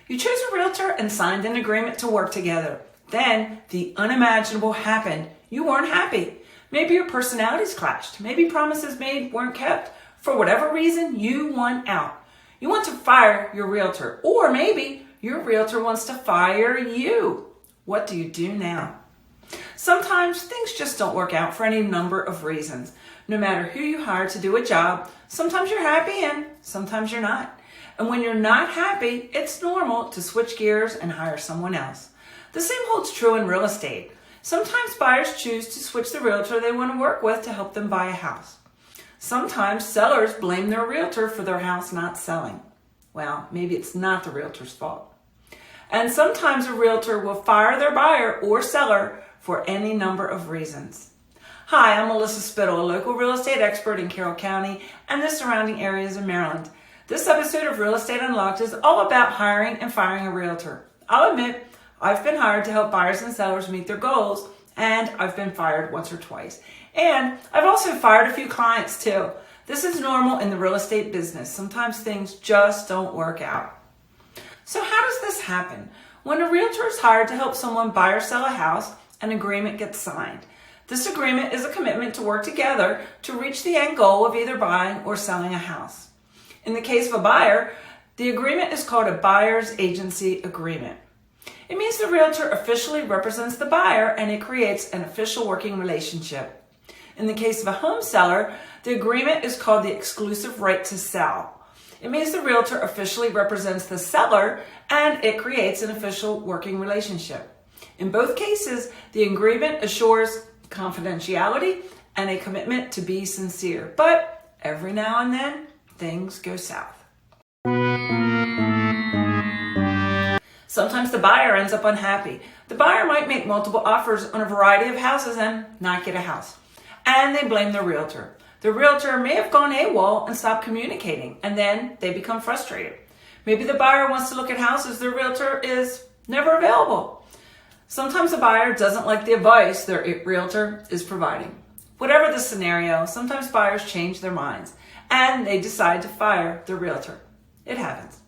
You chose a realtor and signed an agreement to work together. Then the unimaginable happened. You weren't happy. Maybe your personalities clashed. Maybe promises made weren't kept. For whatever reason, you want out. You want to fire your realtor, or maybe your realtor wants to fire you. What do you do now? Sometimes things just don't work out for any number of reasons. No matter who you hire to do a job, sometimes you're happy and sometimes you're not. And when you're not happy, it's normal to switch gears and hire someone else. The same holds true in real estate. Sometimes buyers choose to switch the realtor they want to work with to help them buy a house. Sometimes sellers blame their realtor for their house not selling. Well, maybe it's not the realtor's fault. And sometimes a realtor will fire their buyer or seller for any number of reasons. Hi, I'm Melissa Spittle, a local real estate expert in Carroll County and the surrounding areas of Maryland. This episode of Real Estate Unlocked is all about hiring and firing a realtor. I'll admit, I've been hired to help buyers and sellers meet their goals, and I've been fired once or twice. And I've also fired a few clients too. This is normal in the real estate business. Sometimes things just don't work out. So how does this happen? When a realtor is hired to help someone buy or sell a house, an agreement gets signed. This agreement is a commitment to work together to reach the end goal of either buying or selling a house. In the case of a buyer, the agreement is called a buyer's agency agreement. It means the realtor officially represents the buyer and it creates an official working relationship. In the case of a home seller, the agreement is called the exclusive right to sell. It means the realtor officially represents the seller and it creates an official working relationship. In both cases, the agreement assures confidentiality and a commitment to be sincere. But every now and then, things go south. Sometimes the buyer ends up unhappy. The buyer might make multiple offers on a variety of houses and not get a house. And they blame the realtor. The realtor may have gone AWOL and stopped communicating, and then they become frustrated. Maybe the buyer wants to look at houses the realtor is never available. Sometimes the buyer doesn't like the advice their realtor is providing. Whatever the scenario, sometimes buyers change their minds and they decide to fire the realtor. It happens.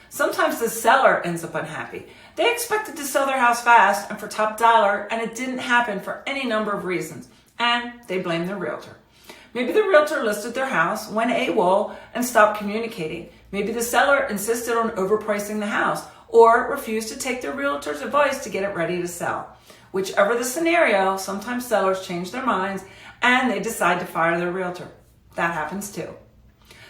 Sometimes the seller ends up unhappy. They expected to sell their house fast and for top dollar, and it didn't happen for any number of reasons, and they blame their realtor. Maybe the realtor listed their house, went AWOL, and stopped communicating. Maybe the seller insisted on overpricing the house or refused to take their realtor's advice to get it ready to sell. Whichever the scenario, sometimes sellers change their minds and they decide to fire their realtor. That happens too.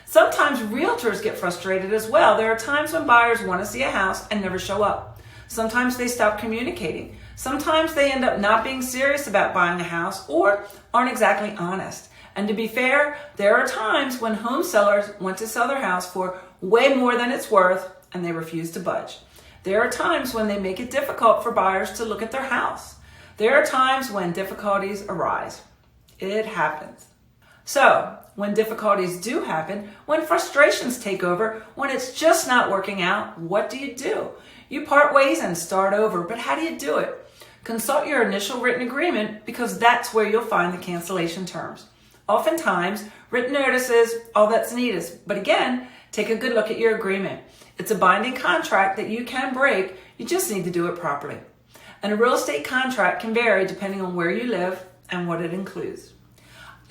Sometimes realtors get frustrated as well. There are times when buyers want to see a house and never show up. Sometimes they stop communicating. Sometimes they end up not being serious about buying a house or aren't exactly honest. And to be fair, there are times when home sellers want to sell their house for way more than it's worth and they refuse to budge. There are times when they make it difficult for buyers to look at their house. There are times when difficulties arise. It happens. So, when difficulties do happen, when frustrations take over, when it's just not working out, what do? You part ways and start over, but how do you do it? Consult your initial written agreement because that's where you'll find the cancellation terms. Oftentimes, written notice is all that's needed, but again, take a good look at your agreement. It's a binding contract that you can break, you just need to do it properly. And a real estate contract can vary depending on where you live and what it includes.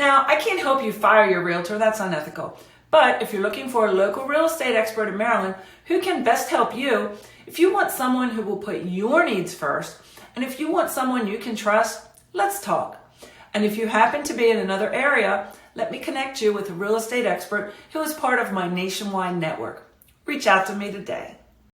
Now, I can't help you fire your realtor, that's unethical. But if you're looking for a local real estate expert in Maryland who can best help you, if you want someone who will put your needs first, and if you want someone you can trust, let's talk. And if you happen to be in another area, let me connect you with a real estate expert who is part of my nationwide network. Reach out to me today.